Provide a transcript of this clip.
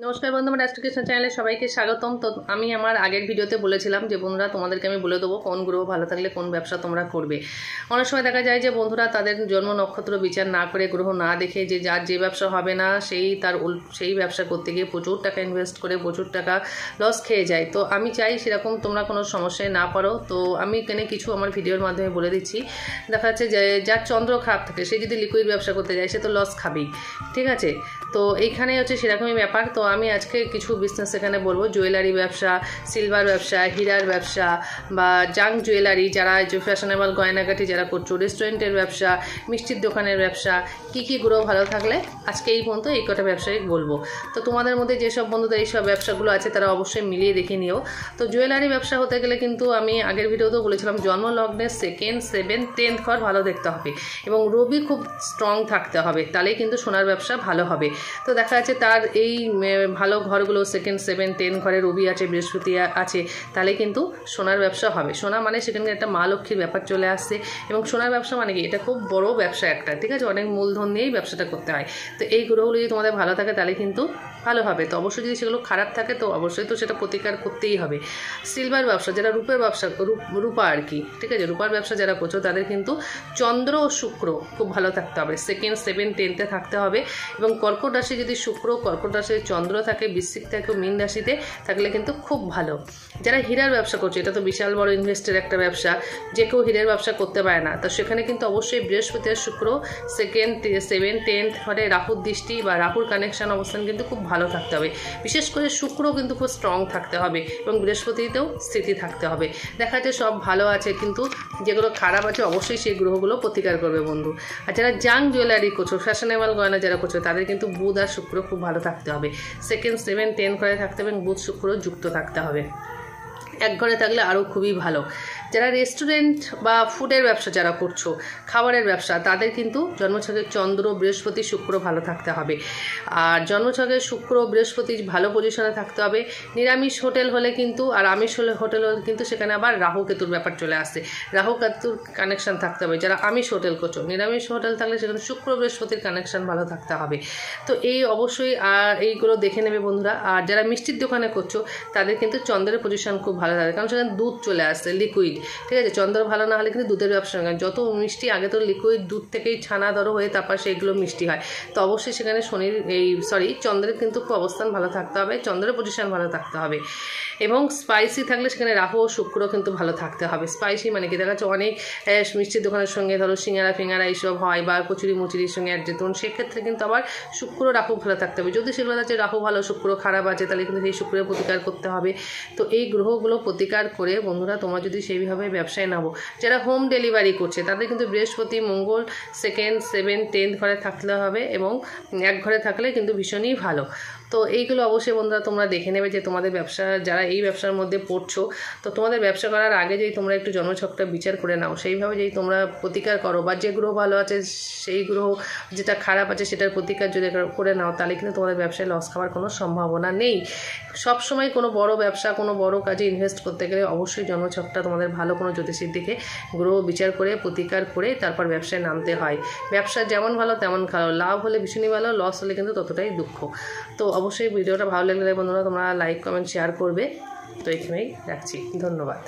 নমস্কার বন্ধু, আমার রাষ্ট্রকৃষ্ণ চ্যানেলে সবাইকে স্বাগতম। তো আমি আমার আগের ভিডিওতে বলেছিলাম যে বন্ধুরা তোমাদেরকে আমি বলে দেবো কোন গ্রহ ভালো থাকলে কোন ব্যবসা তোমরা করবে। অনেক সময় দেখা যায় যে বন্ধুরা তাদের জন্ম নক্ষত্র বিচার না করে, গ্রহ না দেখে যে যার যে ব্যবসা হবে না সেই ব্যবসা করতে গিয়ে প্রচুর টাকা ইনভেস্ট করে প্রচুর টাকা লস খেয়ে যায়। তো আমি চাই সেরকম তোমরা কোনো সমস্যায় না পারো। তো আমি এখানে কিছু আমার ভিডিওর মাধ্যমে বলে দিচ্ছি। দেখা যাচ্ছে যে যার চন্দ্র খারাপ থাকে সে যদি লিকুইড ব্যবসা করতে যায় সে তো লস খাবেই, ঠিক আছে। তো এইখানে হচ্ছে সেরকমই ব্যাপার। তো আমি আজকে কিছু বিজনেস এখানে বলবো, জুয়েলারি ব্যবসা, সিলভার ব্যবসা, হীরার ব্যবসা বা জাং জুয়েলারি, যারা যে ফ্যাশনেবল গয়নাগাটি যারা করছো, রেস্টুরেন্টের ব্যবসা, মিষ্টির দোকানের ব্যবসা, কি গ্রহ ভালো থাকলে আজকে এই পর্যন্ত এই কটা ব্যবসায়ী বলবো। তো তোমাদের মধ্যে যেসব বন্ধুদের এইসব ব্যবসাগুলো আছে তারা অবশ্যই মিলিয়ে দেখে নিও। তো জুয়েলারি ব্যবসা হতে গেলে কিন্তু আমি আগের ভিডিওতেও বলেছিলাম জন্মলগ্নের 2nd, 7th, 10th ঘর ভালো দেখতে হবে এবং রবি খুব স্ট্রং থাকতে হবে, তাহলেই কিন্তু সোনার ব্যবসা ভালো হবে। তো দেখা যাচ্ছে তার এই ভালো ঘরগুলো 2nd, 7th, 10th ঘরে রবি আছে, বৃহস্পতি আছে, তাহলে কিন্তু সোনার ব্যবসা হবে। সোনা মানে সেখানে একটা মা লক্ষ্মীর ব্যাপার চলে আসছে এবং সোনার ব্যবসা মানে কি, এটা খুব বড় ব্যবসা একটা, ঠিক আছে, অনেক মূলধন নিয়েই ব্যবসাটা করতে হয়। তো এই গ্রহগুলো যদি তোমাদের ভালো থাকে তাহলে কিন্তু ভালো হবে। তো অবশ্যই যদি সেগুলো খারাপ থাকে তো অবশ্যই তো সেটা প্রতিকার করতেই হবে। সিলভার ব্যবসা, যারা রূপের ব্যবসা, রূপা আর কি, ঠিক আছে, রূপার ব্যবসা যারা করছো তাদের কিন্তু চন্দ্র ও শুক্র খুব ভালো থাকতে হবে, 2nd, 7th, 10th থাকতে হবে। এবং কর্কট রাশি যদি শুক্র, কর্কট রাশি চন্দ্র থাকে, বৃশ্চিক থাকে, মীন রাশিতে থাকলে কিন্তু খুব ভালো। যারা হীরার ব্যবসা করছে, এটা তো বিশাল বড় ইনভেস্টের একটা ব্যবসা, যে কেউ হীরের ব্যবসা করতে পারে না। তো সেখানে কিন্তু অবশ্যই বৃহস্পতি আর শুক্র 2nd, 7th, 10th ঘরে রাহুর দৃষ্টি বা রাহুর কানেকশন অবস্থান কিন্তু খুব ভালো থাকতে হবে। বিশেষ করে শুক্র কিন্তু খুব স্ট্রং থাকতে হবে এবং বৃহস্পতিতেও স্থিতি থাকতে হবে। দেখা যাচ্ছে সব ভালো আছে কিন্তু যেগুলো খারাপ আছে অবশ্যই সেই গ্রহগুলো প্রতিকার করবে বন্ধু। আর যারা জাং জুয়েলারি করছো, ফ্যাশনেবল গয়না যারা করছো, তাদের কিন্তু বুধ আর শুক্র খুব ভালো থাকতে হবে, 2nd, 7th, 10th ঘরে থাকতে হবে এবং বুধ শুক্র যুক্ত থাকতে হবে। এক ঘরে থাকলে আরও খুবই ভালো। যারা রেস্টুরেন্ট বা ফুডের ব্যবসা যারা করছো, খাবারের ব্যবসা, তাদের কিন্তু জন্মছকে চন্দ্র, বৃহস্পতি, শুক্র ভালো থাকতে হবে। আর জন্মছকে শুক্র, বৃহস্পতি ভালো পজিশনে থাকতে হবে। নিরামিষ হোটেল হলে কিন্তু আর আমিষ হোটেল হলে কিন্তু সেখানে আবার রাহু কেতুর ব্যাপার চলে আসছে, রাহু কেতুর কানেকশান থাকতে হবে। যারা আমিষ হোটেল করছো, নিরামিষ হোটেল থাকলে সেখানে শুক্র বৃহস্পতির কানেকশান ভালো থাকতে হবে। তো এই অবশ্যই এইগুলো দেখে নেবে বন্ধুরা। আর যারা মিষ্টির দোকানে করছো তাদের কিন্তু চন্দ্রের পজিশন খুব ভালো থাকে, কারণ সেখানে দুধ চলে আসছে, লিকুইড, ঠিক আছে। চন্দ্র ভালো না হলে কিন্তু দুধের ব্যবসা হয়, যত মিষ্টি আগে তো লিকুইড দুধ থেকেই ছানা ধরো হয়ে তারপর সেইগুলো মিষ্টি হয়। তো অবশ্যই সেখানে চন্দ্রের কিন্তু খুব অবস্থান ভালো থাকতে হবে, চন্দ্রের পজিশন ভালো থাকতে হবে। এবং স্পাইসি থাকলে সেখানে রাহু ও শুক্র কিন্তু ভালো থাকতে হবে। স্পাইসি মানে কি, দেখা যাচ্ছে অনেক মিষ্টির দোকানের সঙ্গে ধরো সিঙ্গারা ফিঙ্গারা এইসব হয় বা কচুরি মুচুরির সঙ্গে অ্যাড যেত, সেক্ষেত্রে কিন্তু আবার শুক্র রাহু ভালো থাকতে হবে। যদি সেগুলো আছে রাহু ভালো শুক্র খারাপ আছে তাহলে কিন্তু সেই শুক্রের প্রতিকার করতে হবে। তো এই গ্রহগুলো প্রতিকার করে বন্ধুরা তোমরা যদি সেইভাবে ব্যবসায় নামো। যারা হোম ডেলিভারি করছে তাদের কিন্তু বৃহস্পতি, মঙ্গল 2nd, 7th, 10th ঘরে থাকতে হবে এবং এক ঘরে থাকলে কিন্তু ভীষণই ভালো। তো এইগুলো অবশ্যই বন্ধুরা তোমরা দেখে নেবে যে তোমাদের ব্যবসা, যারা এই ব্যবসার মধ্যে পড়ছো, তো তোমাদের ব্যবসা করার আগে যেই তোমরা একটু জন্মছকটা বিচার করে নাও, সেইভাবে যেই তোমরা প্রতিকার করো বা যে গ্রহ ভালো আছে সেই গ্রহ যেটা খারাপ আছে সেটার প্রতিকার যদি করে নাও, তাহলে কিন্তু তোমাদের ব্যবসায় লস খাওয়ার কোনো সম্ভাবনা নেই। সবসময় কোনো বড় ব্যবসা, কোনো বড় কাজে ইনভেস্ট করতে গেলে অবশ্যই জন্মছকটা তোমাদের ভালো কোনো জ্যোতিষীর দিকে গ্রহ বিচার করে প্রতিকার করে তারপর ব্যবসায় নামতে হয়। ব্যবসা যেমন ভালো তেমন ভালো, লাভ হলে ভীষণই ভালো, লস হলে কিন্তু ততটাই দুঃখ। তো অবশ্যই ভিডিওটা ভালো লাগলে বন্ধুরা তোমরা লাইক, কমেন্ট, শেয়ার করবে। তো এখানেই রাখছি, ধন্যবাদ।